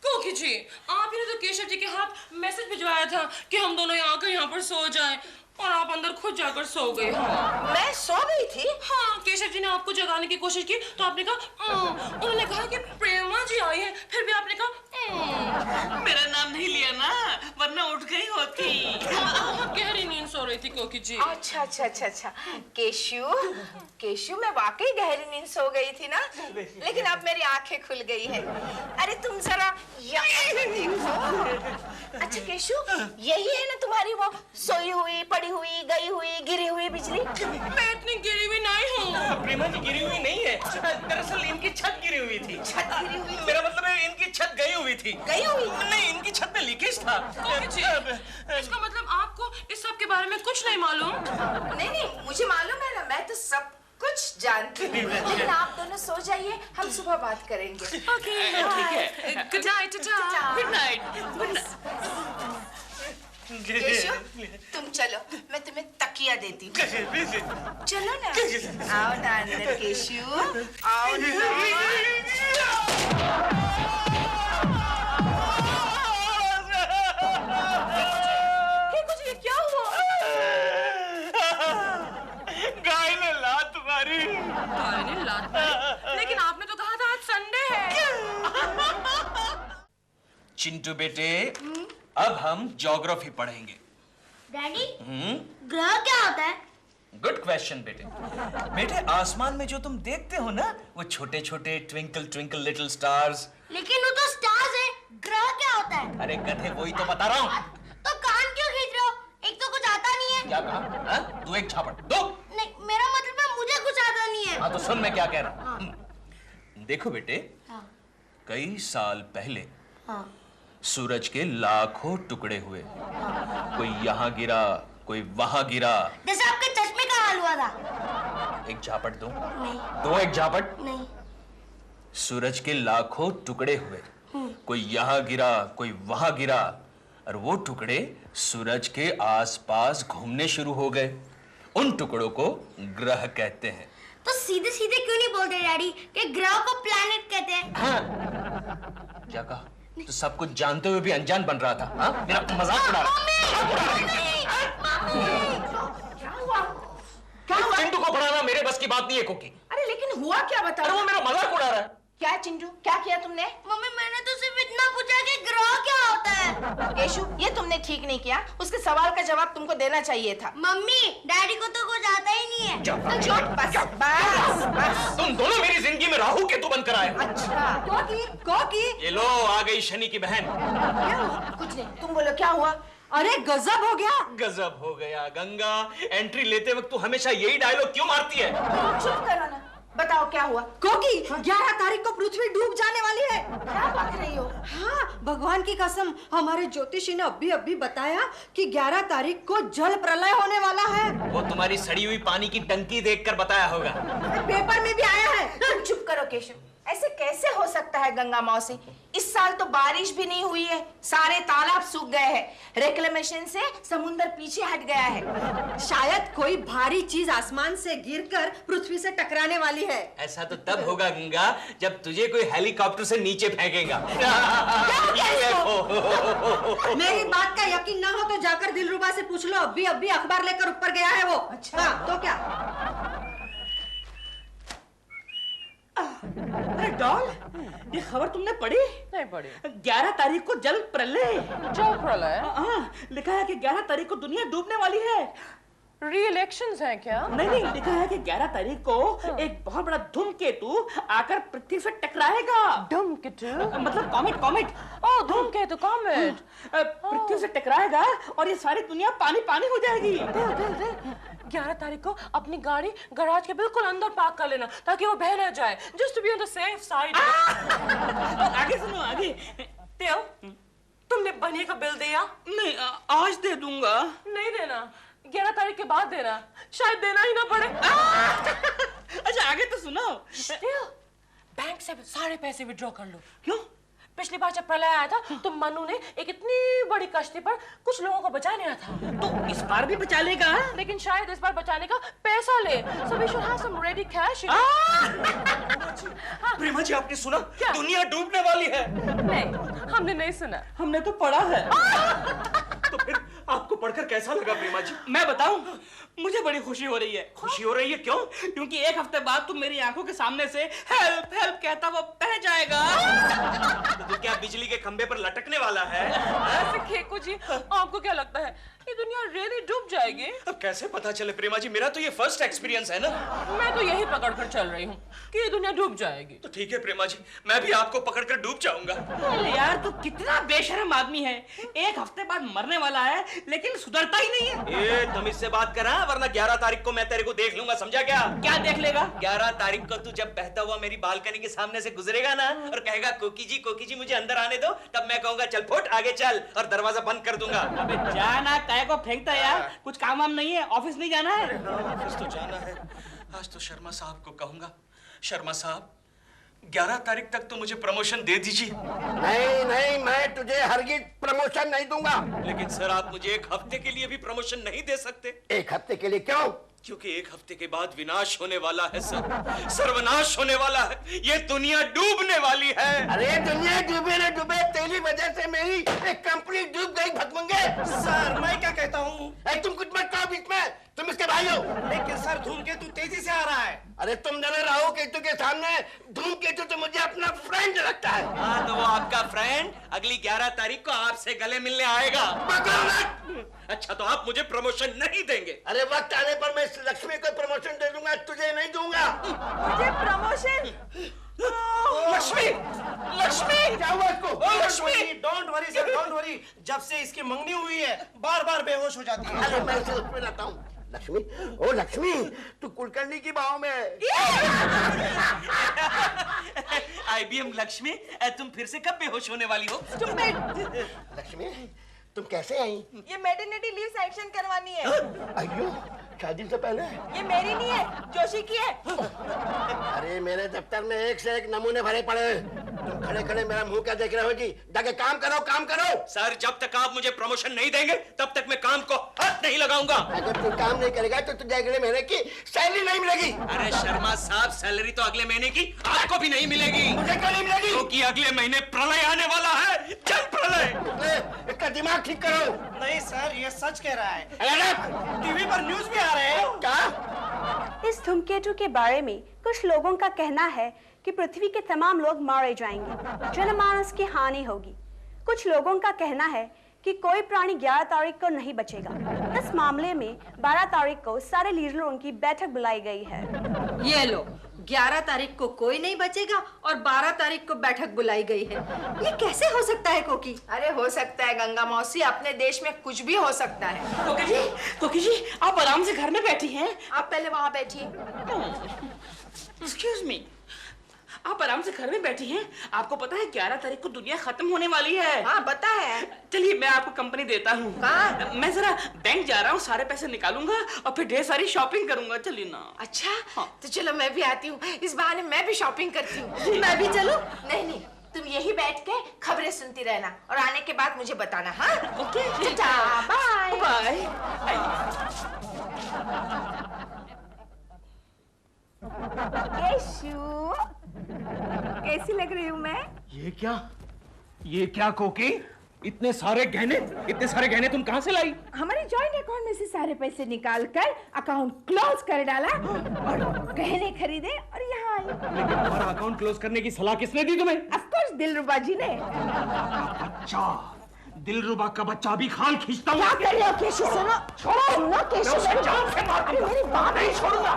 कोकी जी, आप ही ने तो केशव जी के हाथ मैसेज भिजवाया था कि हम दोनों यहाँ आकर यहाँ पर सो जाएं, और आप अंदर खुद जाकर सो गए। मैं सो गई थी? हाँ, केशव जी ने आपको जगाने की कोशिश की तो आपने कहा उन्होंने कहा कि प्रेमा जी आई है, फिर भी आपने कहा मेरा नाम नहीं लिया ना, वरना उठ गई होती। गहरी नींद सो रही थी कोकी जी। अच्छा अच्छा अच्छा अच्छा। केशु, केशु, मैं वाकई गहरी नींद सो गई थी ना, लेकिन अब मेरी आंखें खुल गई है। अरे तुम जरा यहाँ देखो। अच्छा केशु, यही है ना तुम्हारी वो सोई हुई, पड़ी हुई, गई हुई, गिरी हुई बिजली? मैं इतनी गिरी हुई नहीं हूँ। प्रेमा जी गिरी हुई नहीं है, दरअसल इनकी छत गिरी हुई थी। छत गिरी हुई? मेरा मतलब है इनकी छत गई हुई थी। गई हुई? नहीं, इनकी छत में लीकेज था। कोकी जी, इसका मतलब आपको इस सब के बारे में कुछ नहीं मालूम? नहीं नहीं, मुझे मालूम है ना, मैं तो सब कुछ जानती हूँ। लेकिन आप दोनों सो जाइए, हम सुबह बात करेंगे। ओके, ठीक है। Good night. Good night. Good night. Keshu, तुम चलो, मैं तुम्हें तकिया देती हूँ। चलो ना, आओ ना अंदर केशु, आओ कुछ क्या हुआ? गाय ने लात मारी। गाय ने लात मारी? लेकिन आपने तो कहा था आज संडे है। चिंटू बेटे, अब हम ज्योग्राफी पढ़ेंगे। डैडी, ग्रह क्या होता है? गुड क्वेश्चन बेटे। बेटे, आसमान में जो तुम देखते हो ना, वो छोटे छोटे ट्विंकल ट्विंकल लिटिल स्टार्स। लेकिन वो तो स्टार्स है, ग्रह क्या होता है? अरे गधे, वही तो बता रहा हूँ। तो कान क्यों खींच रहे हो? एक तो कुछ आता नहीं है। क्या कहा? हाँ? तू एक झापड़ दो। नहीं, मेरा मतलब है मुझे कुछ आता नहीं है। हाँ तो सुन मैं क्या कह रहा हूँ। देखो बेटे, हाँ। कई साल पहले हाँ। सूरज के लाखों टुकड़े हुए। कोई यहाँ गिरा, कोई वहां गिरा। जैसे आपके चश्मे का हाल हुआ था। एक झापट दो। नहीं। दो एक झापट। नहीं। सूरज के लाखों टुकड़े हुए, कोई यहाँ गिरा, कोई वहां गिरा, और वो टुकड़े सूरज के आसपास घूमने शुरू हो गए। उन टुकड़ों को ग्रह कहते हैं। तो सीधे सीधे क्यों नहीं बोलते डैडी कि ग्रह को प्लैनेट कहते हैं? क्या कहा? तो सब कुछ जानते हुए भी अनजान बन रहा था। हाँ? मेरा मजाक उड़ा रहा। क्या हुआ? क्या हुआ? चिंटू को पढ़ाना मेरे बस की बात नहीं है कोकी। अरे लेकिन हुआ क्या, अरे बताओ। वो मेरा मजाक उड़ा रहा है। क्या चिंटू, क्या किया तुमने? मम्मी, मैंने तो सिर्फ इतना पूछा कि ग्रह क्या होता है। केशु, ये तुमने ठीक नहीं किया, उसके सवाल का जवाब तुमको देना चाहिए था। मम्मी, डैडी को तो कुछ आता ही नहीं है। चुप, बस बस बस। तुम दोनों मेरी जिंदगी में राहु केतु बनकर आए हो। अच्छा, कॉकी, ये लो, आ गई शनि की बहन। क्या हुआ? कुछ नहीं, तुम बोलो क्या हुआ? अरे गजब हो गया। गजब हो गया। गंगा, एंट्री लेते वक्त तू हमेशा यही डायलॉग क्यों मारती है? तुम चुप करो ना, बताओ क्या हुआ? कॉकी, 11 तारीख को पृथ्वी डूब जाने वाली है। क्या बात रही हो? हाँ, भगवान की कसम, हमारे ज्योतिषी ने अभी बताया कि 11 तारीख को जल प्रलय होने वाला है। वो तुम्हारी सड़ी हुई पानी की टंकी देखकर बताया होगा। पेपर में भी आया है। तुम चुप करो केशव, ऐसे कैसे हो सकता है गंगा मौसी? इस साल तो बारिश भी नहीं हुई है, सारे तालाब सूख गए हैं, रिक्लेमेशन से समुद्र पीछे हट गया है। शायद कोई भारी चीज आसमान से गिरकर पृथ्वी से टकराने वाली है। ऐसा तो तब होगा गंगा, जब तुझे कोई हेलीकॉप्टर से नीचे फेंकेगा। मेरी बात का यकीन ना हो तो जाकर दिलरुबा से पूछ लो, अभी अखबार लेकर ऊपर गया है वो। अच्छा। हाँ, तो क्या? अरे डॉल, ये खबर तुमने पढ़ी? नहीं पड़ी। 11 तारीख को जल प्रलय। जल प्रलय? हाँ, लिखा है कि 11 तारीख को दुनिया डूबने वाली है। री-इलेक्शंस हैं क्या? नहीं, लिखा है कि 11 तारीख को एक बहुत बड़ा धूमकेतु आकर पृथ्वी से टकराएगा। धूमकेतु? मतलब कॉमेट। ओह, धूमकेतु, कॉमेट। पृथ्वी से टकराएगा और ये सारी दुनिया पानी पानी हो जाएगी। 11 तारीख को अपनी गाड़ी गैराज के बिल्कुल अंदर पार्क कर लेना ताकि वो बह ना जाए, just to be on the safe side. आगे सुनो, आगे। टेल, तुमने बनिए का बिल दिया? नहीं, आज दे दूंगा। नहीं देना, 11 तारीख के बाद देना, शायद देना ही ना पड़े। अच्छा आगे तो सुनो। बैंक से सारे पैसे विड्रॉ कर लो। क्यों? पिछली बार जब प्रलय आया था तो मनु ने एक इतनी बड़ी कश्ती पर कुछ लोगों को बचाने आया था। तो इस बार भी बचा लेगा? लेकिन शायद इस बार बचाने का पैसा ले। So we should have some ready cash. प्रेमा जी आपने सुना? क्या? दुनिया डूबने वाली है। नहीं, हमने नहीं सुना। हमने तो पढ़ा है। तो फिर आपको पढ़कर कैसा लगा प्रेमा जी? मैं बताऊं, मुझे बड़ी खुशी हो रही है। खुशी हो रही है? क्यों? क्योंकि एक हफ्ते बाद तुम मेरी आंखों के सामने से हेल्प हेल्प कहता वो बह जाएगा। तो क्या बिजली के खंबे पर लटकने वाला है? ऐसे खेकू जी, आपको क्या लगता है ये दुनिया really डूब जाएगी? अब कैसे पता चले प्रेमा जी? मेरा तो ये फर्स्ट एक्सपीरियंस है ना। मैं तो यही पकड़ कर चल रही हूँ कि ये दुनिया डूब जाएगी। तो ठीक है प्रेमा जी, मैं भी आपको पकड़कर डूब जाऊंगा। अरे यार तू कितना बेशर्म आदमी है। एक हफ्ते बाद मरने वाला है लेकिन सुधरता ही नहीं है। ए तुम इससे बात कर रहा, वरना 11 तारीख को मैं तेरे को देख लूंगा, समझा क्या? क्या देख लेगा? 11 तारीख को तू जब बहता हुआ मेरी बालकनी के सामने से गुजरेगा ना और कहेगा कोकी जी मुझे अंदर आने दो, तब मैं कहूंगा चल फुट आगे चल और दरवाजा बंद कर दूंगा। अबे जाना, काय को फेंकता यार। कुछ काम वाम नहीं है? ऑफिस नहीं जाना है? ऑफिस तो जाना है। आज तो शर्मा साहब को कहूंगा, शर्मा साहब 11 तारीख तक तो मुझे प्रमोशन दे दीजिए। नहीं, मैं तुझे हरगिज प्रमोशन नहीं दूंगा। लेकिन सर आप मुझे एक हफ्ते के लिए भी प्रमोशन नहीं दे सकते? एक हफ्ते के लिए क्यों? क्योंकि एक हफ्ते के बाद विनाश होने वाला है सर, सर्वनाश होने वाला है, ये दुनिया डूबने वाली है। अरे दुनिया डूबे न डूबे, तेरी वजह से मेरी एक कंपनी डूब गई भगवंगे। सर मैं क्या कहता हूँ? तुम कुछ मत कहो बीच में, तुम इसके भाई हो। लेकिन सर धूमकेतु तेजी से आ रहा है। अरे तुम जरा राहु केतु के सामने धूमकेतु तो मुझे अपना फ्रेंड लगता है। हाँ तो वो आपका फ्रेंड अगली 11 तारीख को आपसे गले मिलने आएगा। अच्छा तो आप मुझे प्रमोशन नहीं देंगे? अरे वक्त आने पर मैं लक्ष्मी को प्रमोशन दे दूंगा, तुझे नहीं दूंगा। मुझे प्रमोशन? लक्ष्मी क्या हुआ इसको? Lakshmi don't worry sir, don't worry. जब से इसकी मंगनी हुई है बार बार बेहोश हो जाती है। अरे मैं इसे उसमें लाता हूँ। लक्ष्मी, ओ लक्ष्मी, तू कुलकर्णी की बाहों में है। IBM लक्ष्मी, तुम फिर से कब बेहोश होने वाली हो? लक्ष्मी तुम कैसे आई? ये मैटरनिटी लीव सैंक्शन करवानी है। अयो शादी से पहले? ये मेरी नहीं है, जोशी की है। अरे मेरे दफ्तर में एक से एक नमूने भरे पड़े हैं। तुम खड़े खड़े मेरा मुंह क्या देख रहे हो जी? जाके काम करो, काम करो। सर जब तक आप मुझे प्रमोशन नहीं देंगे तब तक मैं काम को हाथ नहीं लगाऊंगा। अगर तू काम नहीं करेगा तो तुझे अगले महीने की सैलरी नहीं मिलेगी। अरे शर्मा साहब सैलरी तो अगले महीने की आपको भी नहीं मिलेगी। मुझे क्यों नहीं मिलेगी? क्योंकि अगले महीने प्रलय आने वाला है, जल प्रलय। इसका दिमाग ठीक करो। नहीं सर ये सच कह रहा है, अरे टीवी पर न्यूज भी आ रहे हैं। क्या? इस धूमकेतु के बारे में कुछ लोगों का कहना है कि पृथ्वी के तमाम लोग मारे जाएंगे, जनमानस की हानि होगी। कुछ लोगों का कहना है कि कोई प्राणी 11 तारीख को नहीं बचेगा। इस मामले में 12 तारीख को सारे लीडरों की बैठक बुलाई गई है। ये लो, 11 तारीख को कोई नहीं बचेगा और 12 तारीख को बैठक बुलाई गई है। ये कैसे हो सकता है कोकी? अरे हो सकता है गंगा मौसी, अपने देश में कुछ भी हो सकता है। कोकी जी आप आराम से घर में बैठी हैं। आप पहले वहां बैठिए। एक्सक्यूज मी, आप आराम से घर में बैठी हैं। आपको पता है 11 तारीख को दुनिया खत्म होने वाली है। हाँ पता है। चलिए मैं आपको कंपनी देता हूँ। कहाँ? मैं जरा बैंक जा रहा हूँ, सारे पैसे निकालूंगा और फिर ढेर सारी शॉपिंग करूंगा। चलिए ना। अच्छा हाँ। तो चलो मैं भी आती हूँ, इस बहाने मैं भी शॉपिंग करती हूँ। मैं भी चलूं? नहीं तुम यही बैठ के खबरें सुनती रहना और आने के बाद मुझे बताना। हाँ okay tata, bye bye. Keshu, कैसी लग रही हूँ मैं? ये क्या कोकी? इतने सारे गहने तुम कहाँ से लाई? हमारे जॉइंट अकाउंट में से सारे पैसे निकाल कर अकाउंट क्लोज कर डाला और गहने खरीदे और यहाँ आई। लेकिन हमारा अकाउंट क्लोज करने की सलाह किसने दी तुम्हें? ऑफ कोर्स दिलरुबा जी ने। अच्छा दिलरुबा का बच्चा भी खाल खींचता हुआ। क्या कर रहे हो केशु? सुनो केशु, मेरी बात नहीं छोड़ूंगा।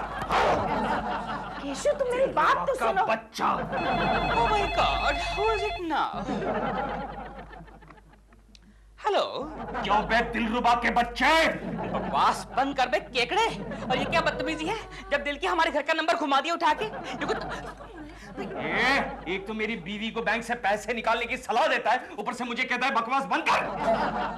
केशु तुम मेरी बात तो सुनो। बच्चा। Oh my God, who is it now? Hello. क्यों बे दिलरुबा के बच्चे? बकवास बंद कर बे केकड़े। और ये क्या बदतमीजी है? जब दिल की हमारे घर का नंबर घुमा दिया उठा के। एक तो मेरी बीवी को बैंक से पैसे निकालने की सलाह देता है, ऊपर से मुझे कहता है बकवास बंद कर।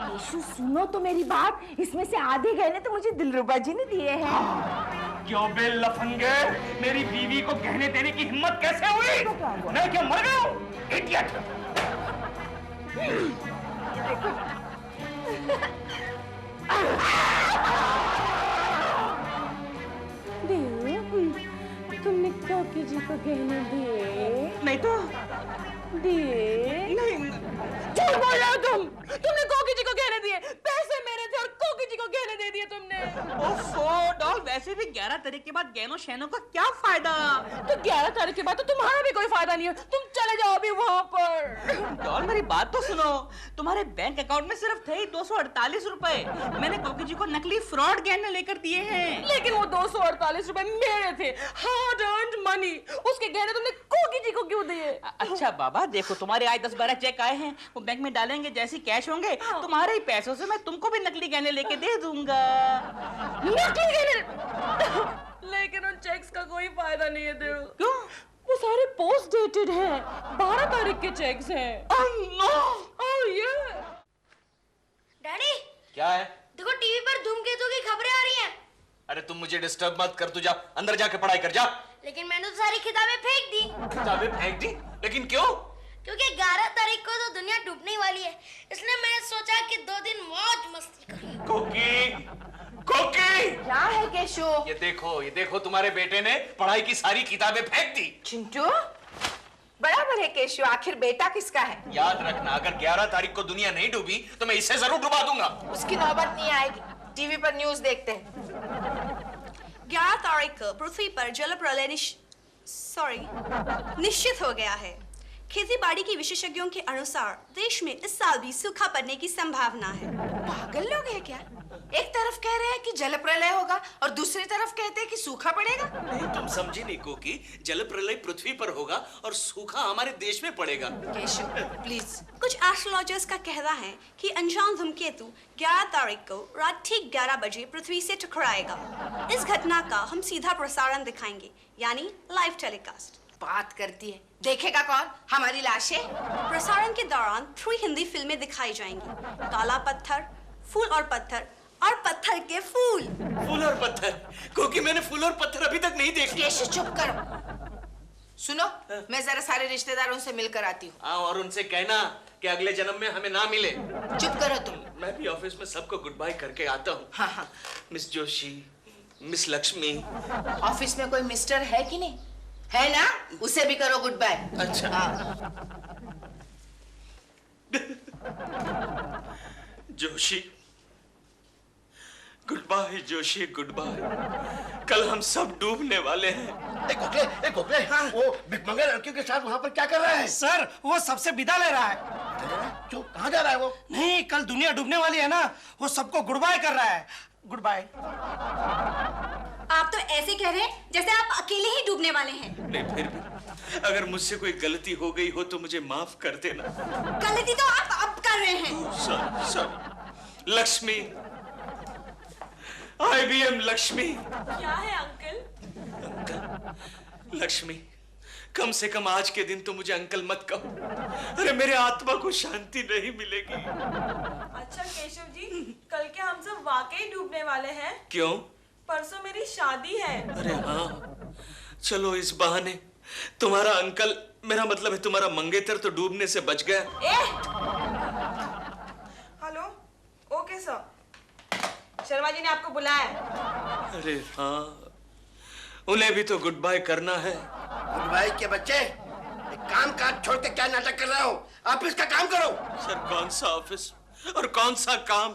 केशु सुनो तो मेरी बात, इसमें से आधे गहने तो मुझे दिलरुबा जी ने दिए हैं। क्यों बे लफंगे, मेरी बीवी को गहने देने की हिम्मत कैसे हुई? मैं क्या मर गया हूँ? इडियट। तुमने कोकी जी को गहने दिए? नहीं तो दिए? नहीं। झूठ बोल रहे हो तुम। तुमने कोकी जी को गहने दिए, पैसे मेरे थे और कोकी जी को गहने दे दिए तुमने। ओफो डॉल, वैसे भी 11 तारीख के बाद गहनों शहनों का क्या फायदा? तो 11 तारीख के बाद तो तुम्हारा भी कोई फायदा नहीं है, तुम चले जाओ अभी वहाँ पर। डॉल मेरी बात तो सुनो, तुम्हारे बैंक अकाउंट में सिर्फ थे ही 248 रुपए। मैंने कोकी जी को नकली फ्रॉड गहने लेकर दिए हैं। लेकिन वो 248 रुपए मेरे थे, हार्ड अर्न्ड मनी। उसके गहने तुमने कोकी जी को क्यों दिए? अच्छा बाबा देखो, तुम्हारे आज 10-12 चेक आए हैं, वो बैंक में डालेंगे, जैसे कैश होंगे तुम्हारे ही पैसों से मैं तुमको भी नकली गहने लेके दे दूंगा। नकली गहने? लेकिन उन चेक्स का कोई फायदा नहीं है दिल। क्यों? वो सारे पोस्ट डेटेड हैं, 12 तारीख के चेक्स हैं। डैडी क्या है? देखो टीवी पर धूमकेतु की खबरें आ रही हैं। अरे तुम मुझे डिस्टर्ब मत कर, तू जा अंदर जाके पढ़ाई कर जा। लेकिन मैंने तो सारी किताबें फेंक दी। किताबें फेंक दी? लेकिन क्यों? क्योंकि 11 तारीख को तो दुनिया डूबने वाली है, इसलिए मैंने सोचा कि 2 दिन मौज मस्ती करें। कोकी, कोकी! क्या है केशु? ये देखो तुम्हारे बेटे ने पढ़ाई की सारी किताबें फेंक दी। चिंटू, बराबर है केशु, आखिर बेटा किसका है? याद रखना, अगर 11 तारीख को दुनिया नहीं डूबी तो मैं इसे जरूर डुबा दूंगा। उसकी नौबत नहीं आएगी, टीवी पर न्यूज देखते हैं। 11 तारीख को पृथ्वी पर जल प्रलय निश्चित हो गया है। खेती बाड़ी के विशेषज्ञों के अनुसार देश में इस साल भी सूखा पड़ने की संभावना है। पागल लोग हैं क्या? एक तरफ कह रहे हैं कि जल प्रलय होगा और दूसरी तरफ कहते हैं कि सूखा पड़ेगा। नहीं, तुम समझी नहीं कोकी, जल प्रलय पृथ्वी पर होगा और सूखा हमारे देश में पड़ेगा। Cashew please. कुछ एस्ट्रोलॉजर्स का कहना है कि अनजान धूमकेतु 11 तारीख को रात ठीक 11 बजे पृथ्वी से टकराएगा। इस घटना का हम सीधा प्रसारण दिखाएंगे, यानी लाइव टेलीकास्ट। बात करती है, देखेगा कौन? हमारी लाशें। प्रसारण के दौरान 3 हिंदी फिल्में दिखाई जाएंगी, काला पत्थर, फूल और पत्थर और पत्थर के फूल। फूल और पत्थर? क्योंकि मैंने फूल और पत्थर अभी तक नहीं देखे। केशु चुप करो। सुनो, मैं जरा सारे रिश्तेदारों से मिलकर आती हूँ। हाँ, और उनसे कहना कि अगले जन्म में हमें ना मिले। चुप करो तुम। मैं भी ऑफिस में सबको गुड बाय करके आता हूँ। हाँ हाँ। Miss Joshi, miss Lakshmi. Office में कोई मिस्टर है कि नहीं? है ना? उसे भी करो गुड बाय। अच्छा। Joshi, good bye Joshi, good bye. कल हम सब डूबने वाले हैं। ए गोखले, हाँ? वो भिखमंगे लड़कियों के साथ वहाँ पर क्या कर रहा है? सर, वो सबसे विदा ले रहा है। क्यों, कहाँ जा रहा है वो? नहीं, कल दुनिया डूबने वाली है ना, वो सबको गुड बाय कर रहा है। Good bye. आप तो ऐसे कह रहे हैं जैसे आप अकेले ही डूबने वाले हैं। नहीं, फिर भी अगर मुझसे कोई गलती हो गई हो तो मुझे माफ कर देना। गलती तो आप अब कर रहे हैं। सॉरी। लक्ष्मी, IBM लक्ष्मी। क्या है अंकल? अंकल, लक्ष्मी, कम से कम आज के दिन तो मुझे अंकल मत कहो। अरे मेरे आत्मा को शांति नहीं मिलेगी। अच्छा केशव जी, कल के हम सब वाकई डूबने वाले हैं? क्यों? परसों मेरी शादी है। अरे हाँ, चलो इस बहाने तुम्हारा अंकल, मेरा मतलब है तुम्हारा मंगेतर तो डूबने से बच गया। Hello, okay sir, Sharma ji ने आपको बुलाया। अरे हाँ, उन्हें भी तो गुड बाय करना है। गुड बाय के बच्चे, काम काज छोड़ के क्या नाटक कर रहे हो? ऑफिस का काम करो। सर, कौन सा ऑफिस और कौन सा काम?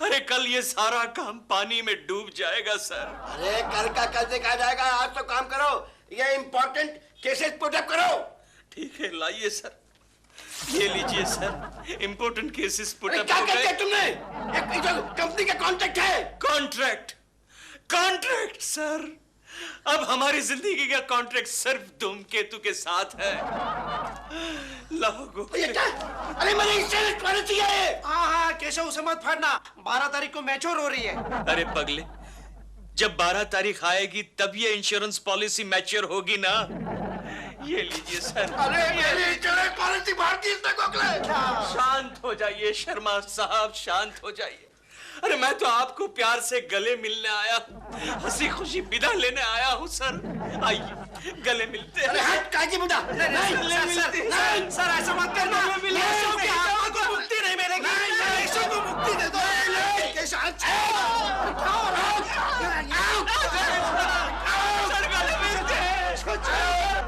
अरे कल ये सारा काम पानी में डूब जाएगा सर। अरे कल का कल देखा जाएगा, आज तो काम करो। ये इम्पोर्टेंट केसेस पुटअप करो। ठीक है, लाइए सर, ये लीजिए सर, इम्पोर्टेंट केसेस पुटअप। क्या करते तुमने? एक जो कंपनी का कॉन्ट्रैक्ट है। कॉन्ट्रैक्ट सर, अब हमारी जिंदगी का कॉन्ट्रैक्ट सिर्फ धूमकेतु के साथ है। लाओ। ये क्या? अरे मैंने इंश्योरेंस पॉलिसी है। हाँ, केशव उसे मत फाड़ना, 12 तारीख को मैच्योर हो रही है। अरे पगले, जब 12 तारीख आएगी तब ये इंश्योरेंस पॉलिसी मैच्योर होगी ना। ये लीजिए सर। अरे मेरी चले पॉलिसी भारती इसने गोखले। शांत हो जाइए शर्मा साहब, शांत हो जाइए। अरे मैं तो आपको प्यार से गले मिलने आया हूँ, हंसी खुशी विदा लेने आया हूँ सर। आइए गले मिलते हैं। अरे हट काजी बुढ़ा। नहीं सर, ऐसा मत करना। केशव की आत्मा को मुक्ति नहीं मिलेगी। केशव को मुक्ति दे दो।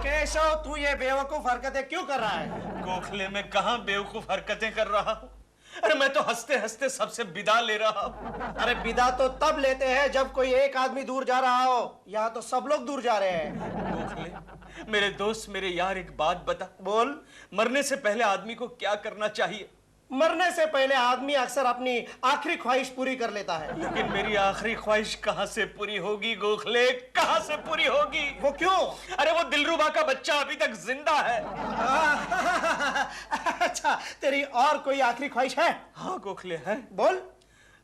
केशव, तू ये बेवकूफ हरकतें क्यों कर रहा है? गोखले में कहाँ बेवकूफ हरकतें कर रहा हूँ? अरे मैं तो हंसते हंसते सबसे विदा ले रहा हूँ। अरे विदा तो तब लेते हैं जब कोई एक आदमी दूर जा रहा हो। यहाँ तो सब लोग दूर जा रहे हैं। गोखले, मेरे दोस्त, मेरे यार, एक बात बता। बोल। मरने से पहले आदमी को क्या करना चाहिए? मरने से पहले आदमी अक्सर अपनी आखिरी ख्वाहिश पूरी कर लेता है। लेकिन मेरी आखिरी ख्वाहिश कहाँ से पूरी होगी गोखले, कहाँ से पूरी होगी? वो क्यों? अरे वो दिलरुबा का बच्चा अभी तक जिंदा है। अच्छा, तेरी और कोई आखिरी ख्वाहिश है? हाँ गोखले है। बोल।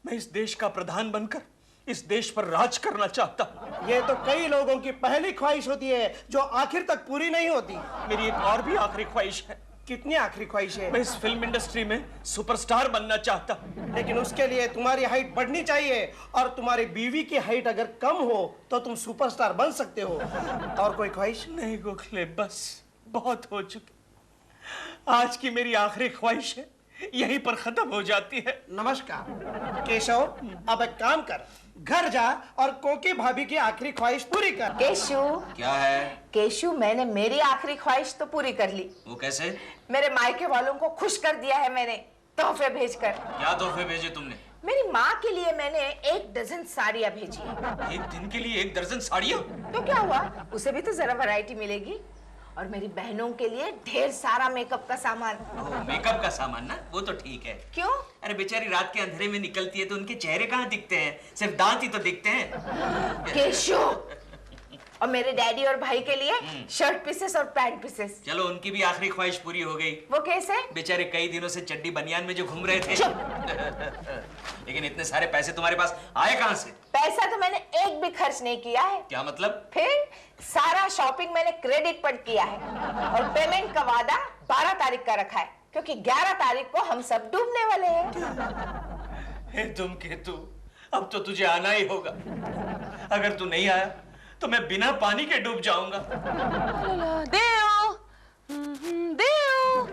मैं इस देश का प्रधान बनकर इस देश पर राज करना चाहता हूँ। ये तो कई लोगों की पहली ख्वाहिश होती है जो आखिर तक पूरी नहीं होती। मेरी एक और भी आखिरी ख्वाहिश है। कितनी आखिरी ख्वाहिश है? मैं इस फिल्म इंडस्ट्री में सुपरस्टार बनना चाहता हूँ। लेकिन उसके लिए तुम्हारी हाइट बढ़नी चाहिए, और तुम्हारी बीवी की हाइट अगर कम हो तो तुम सुपरस्टार बन सकते हो। और कोई ख्वाहिश? नहीं गोखले, बस बहुत हो चुकी। आज की मेरी आखिरी ख्वाहिश है यहीं पर खत्म हो जाती है। नमस्कार केशव, अब एक काम कर, घर जा और कोकी भाभी की आखिरी ख्वाहिश पूरी कर। केशु। क्या है? केशु, मैंने मेरी आखिरी ख्वाहिश तो पूरी कर ली। वो कैसे? मेरे मायके वालों को खुश कर दिया है मैंने, तोहफे भेजकर। क्या तोहफे भेजे तुमने? मेरी माँ के लिए मैंने 1 दर्जन साड़ियाँ भेजी है। एक दिन के लिए 1 दर्जन साड़ियाँ? तो क्या हुआ, उसे भी तो जरा वैरायटी मिलेगी। और मेरी बहनों के लिए ढेर सारा मेकअप का सामान। मेकअप का सामान ना, वो तो ठीक है। क्यों? अरे बेचारी रात के अंधेरे में निकलती है तो उनके चेहरे कहाँ दिखते हैं, सिर्फ दांत ही तो दिखते हैं। केशु, और मेरे डैडी और भाई के लिए शर्ट पीसेस और पैंट पीसेस। चलो उनकी भी आखिरी ख्वाहिश पूरी हो गई। वो कैसे? बेचारे कई दिनों से चड्डी बनियान में जो घूम रहे थे। लेकिन इतने सारे पैसे तुम्हारे पास आए कहाँ से? पैसा तो मैंने एक भी खर्च नहीं किया है। क्या मतलब? फिर सारा शॉपिंग मैंने क्रेडिट पर किया है, और पेमेंट का वादा 12 तारीख का रखा है, क्योंकि 11 तारीख को हम सब डूबने वाले हैं। हे धूमकेतु, अब तो तुझे आना ही होगा। अगर तू नहीं आया तो मैं बिना पानी के डूब जाऊंगा। देव, देव।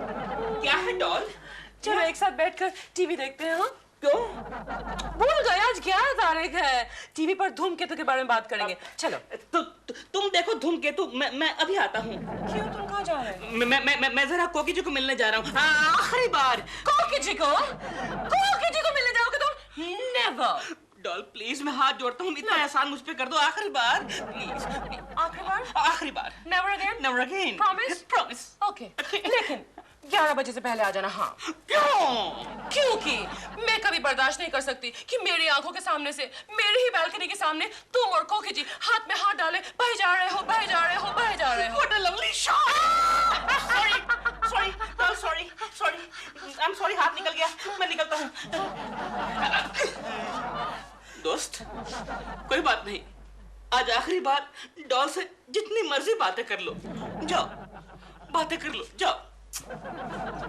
क्या है डॉल? चलो एक साथ बैठकर टीवी देखते हैं। हाँ? क्यों? भूल गए, आज 11 तारीख है। टीवी पर धूमकेतु के बारे में बात करेंगे। चलो। तुम देखो धूमकेतु, मैं अभी आता हूँ। क्यों, तुम कहाँ जा रहे हो? मैं जरा कोकी जी को मिलने जा रहा हूँ, आखिरी बार। कोकी जी को मिलने जाओगे तुम? नेवर। डॉल प्लीज, मैं हाथ जोड़ता हूँ, इतना एहसान मुझ पे कर दो, आखिरी बार प्लीज। आखिरी बार? आखिरी बार। Never again? Never again. Promise? Promise. Okay, लेकिन 11 बजे से पहले आ जाना। हाँ। क्यों? क्योंकि मैं कभी बर्दाश्त नहीं कर सकती कि मेरी आंखों के सामने से, मेरी ही बालकनी के सामने तुम और कोकी जी हाथ में हाथ डाले बह जा रहे हो, बह जा रहे हो, बह जा रहे हो। What a lovely shot! sorry, I'm sorry, हाथ निकल गया, मैं निकलता हूँ। दोस्त, कोई बात नहीं, आज आखिरी बार डॉल से जितनी मर्जी बातें कर लो, जाओ, बातें कर लो, जाओ,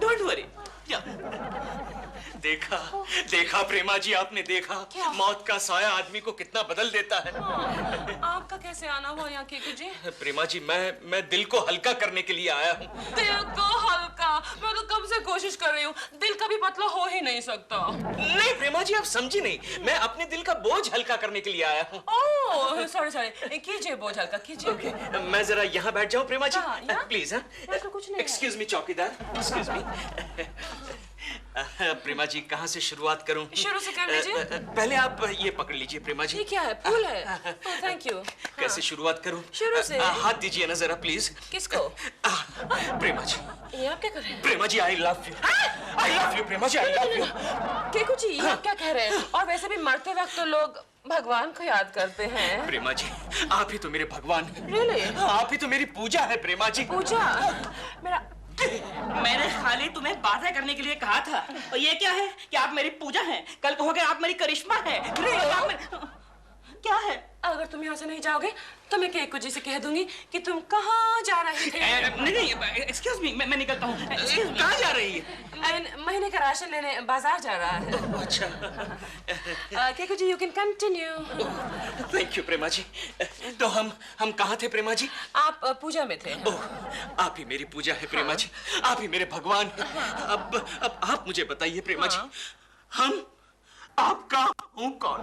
डोंट वरी, जाओ। देखा प्रेमा जी, आपने देखा मौत का साया आदमी को कितना बदल देता है। आपका कैसे आना हुआ यहाँ केकू जी? प्रेमा जी, मैं दिल को हल्का करने के लिए आया हूँ। दिल को हल्का? मैं तो कब से कोशिश कर रही हूँ, दिल कभी पतला हो ही नहीं सकता। नहीं प्रेमा जी, आप समझी नहीं, मैं अपने दिल का बोझ हल्का करने के लिए आया हूँ। ओह सॉरी, कीजिए बोझ हल्का कीजिए। मैं जरा यहाँ बैठ जाऊँ प्रेमा जी, प्लीज। कुछ नहीं। एक्सक्यूज मी चौकीदार, एक्सक्यूज मी। प्रेमा जी, कहाँ से शुरुआत करूं? शुरू से कर लीजिए। पहले आप ये पकड़ लीजिए प्रेमा जी। ये क्या है? फूल है? Thank you. कैसे शुरुआत करूं? शुरू से। हाथ दीजिए ना जरा प्लीज। किसको? प्रेमा जी। ये आप क्या कर रहे हैं? Prema ji, I love you. I love you Prema ji, I love you. Keku ji, ये आप क्या कह रहे हैं? और वैसे भी मरते वक्त तो लोग भगवान को याद करते हैं। प्रेमा जी, आप ही तो मेरे भगवान हैं। Really? आप ही तो मेरी पूजा है प्रेमा जी। पूजा? मेरा मैंने खाली तुम्हें बातें करने के लिए कहा था, और ये क्या है कि आप मेरी पूजा हैं, कल कहोगे आप मेरी करिश्मा है। क्या है? अगर तुम यहाँ से नहीं जाओगे तो मैं केको जी से कह दूंगी कि तुम कहाँ जा रहे थे। नहीं, एक्सक्यूज मी, मैं निकलता हूँ। कहाँ जा रही है? महीने का राशन लेने बाजार जा रहा है। अच्छा। Keko ji, you can continue. Thank you Prema ji. तो हम कहाँ थे प्रेमा जी? आप पूजा में थे। ओह, आप ही मेरी पूजा है प्रेमा जी, आप ही मेरे भगवान हैं। अब आप मुझे बताइए प्रेमा जी, हम आपका हूँ कौन?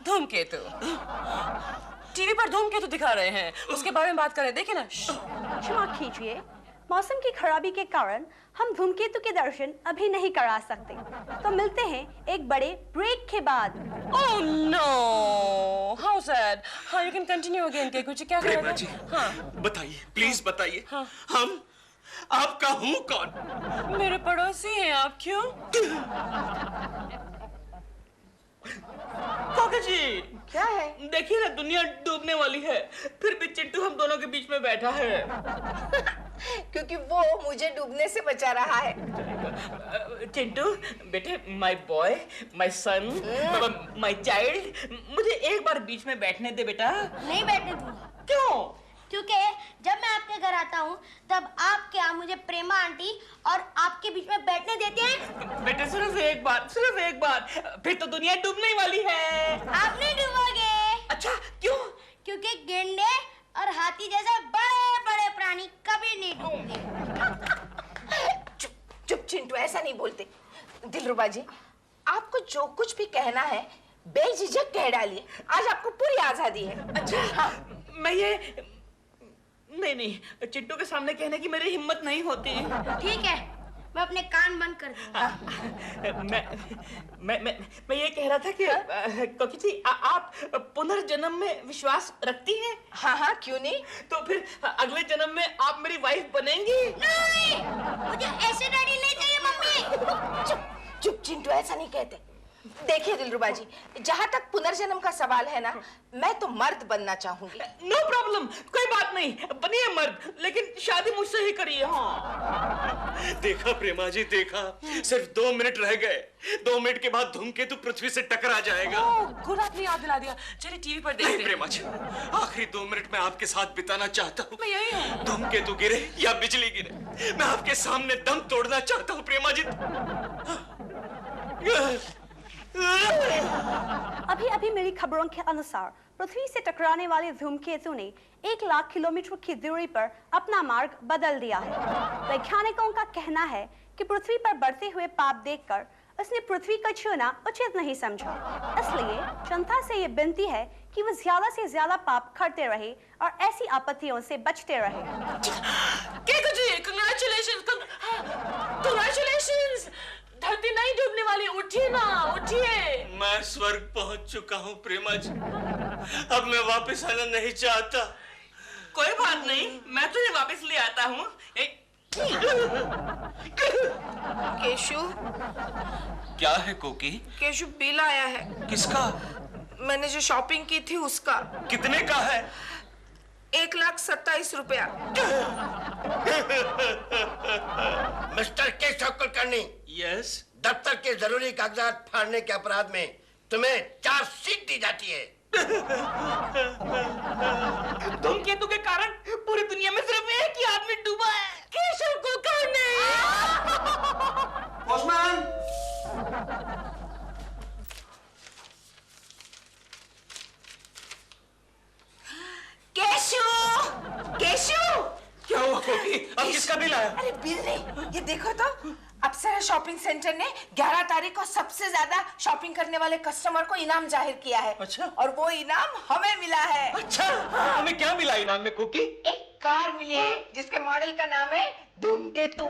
धूमकेतु। टीवी पर धूमकेतु दिखा रहे हैं, उसके बारे में बात करें। देखिए ना। क्षमा कीजिए, मौसम की खराबी के कारण हम धूमकेतु के दर्शन अभी नहीं करा सकते, तो मिलते हैं एक बड़े ब्रेक के बाद। Oh no! How sad. हाँ, you can continue again, केको जी। क्या प्रेमा जी, हाँ, बताइए, प्लीज बताइए, हम आपका हूँ कौन? मेरे पड़ोसी हैं आप। क्यों? कोका जी, क्या है? देखिए ना, दुनिया डूबने वाली है, फिर भी चिंटू हम दोनों के बीच में बैठा है। क्योंकि वो मुझे डूबने से बचा रहा है। चिंटू बेटे, my boy, my son, my child, मुझे एक बार बीच में बैठने दे बेटा। नहीं बैठने दूंगा। क्यों? क्योंकि जब मैं आपके घर आता हूँ तब आप क्या मुझे प्रेमा आंटी और आपके बीच में बैठने देते हैं? बेटे सिर्फ एक बार, फिर तो दुनिया डूबने वाली है। आप नहीं डूबोगे। अच्छा, क्यों? क्योंकि गेंडे और हाथी जैसे बड़े बड़े प्राणी कभी नहीं डूबते। चुप चिंटू, ऐसा नहीं बोलते। दिलरुबा जी, आपको जो कुछ भी कहना है बेझिझक कह डालिए, आज आपको पूरी आजादी है। अच्छा, हाँ, मैं ये नहीं, चिंटू के सामने कहने की मेरी हिम्मत नहीं होती। ठीक है, मैं अपने कान बंद कर दूंगा। मैं ये कह रहा था कि कोकी जी, आप पुनर्जन्म में विश्वास रखती हैं? हाँ, क्यों नहीं? तो फिर अगले जन्म में आप मेरी वाइफ बनेंगी? नहीं, मुझे ऐसे डैडी नहीं चाहिए मम्मी। चुप चिंटू, ऐसा नहीं कहते। देखिए दिलरुबा जी, जहाँ तक पुनर्जन्म का सवाल है ना, मैं तो मर्द बनना चाहूंगी। नो प्रॉब्लम, कोई बात नहीं, बनिए मर्द, लेकिन शादी मुझसे ही करिए। हाँ, देखा प्रेमा जी, देखा, सिर्फ 2 मिनट रह गए। 2 मिनट के बाद धूमकेतु पृथ्वी से टकरा जाएगा। गुड, आपने याद दिला दिया। चलिए टीवी पर देखते हैं। नहीं प्रेमा जी, आखिरी 2 मिनट मैं आपके साथ बिताना चाहता हूँ। मैं यही हूँ। धूमकेतु गिरे या बिजली गिरे, मैं आपके सामने दम तोड़ना चाहता हूँ प्रेमा जी। अभी अभी मेरी खबरों के अनुसार पृथ्वी से टकराने वाले धूमकेतु ने 1 लाख किलोमीटर की दूरी पर अपना मार्ग बदल दिया है। वैज्ञानिकों का कहना है कि पृथ्वी पर बढ़ते हुए पाप देखकर उसने पृथ्वी को छूना उचित नहीं समझा, इसलिए जनता से ये विनती है कि वो ज्यादा से ज्यादा पाप करते रहे और ऐसी आपत्तियों से बचते रहे। केको जी, congratulations! धरती नहीं डूबने वाली, उठिए ना, उठिए। मैं स्वर्ग पहुंच चुका हूँ प्रेमा जी, अब मैं वापस आना नहीं चाहता। कोई बात नहीं, मैं तुझे वापस ले आता हूँ। केशु, क्या है कोकी? केशु, बिल आया है। किसका? मैंने जो शॉपिंग की थी उसका। कितने का है? 1,27,000 रुपया। Mister Keshav Kulkarni, yes. दफ्तर के जरूरी कागजात फाड़ने के अपराध में तुम्हें चार्जशीट दी जाती है। धूमकेतु के कारण पूरी दुनिया में सिर्फ एक ही आदमी डूबा है, केशव कुलकर्णी। पोस्टमैन! केशु! केशु! क्या हुआ कोकी? अब किसका बिल आया? अरे बिल नहीं, ये देखो तो, अप्सरा शॉपिंग सेंटर ने 11 तारीख को सबसे ज्यादा शॉपिंग करने वाले कस्टमर को इनाम जाहिर किया है। अच्छा। और वो इनाम हमें मिला है। अच्छा, हमें क्या मिला इनाम में कोकी? एक कार मिली है जिसके मॉडल का नाम है धूमकेतु।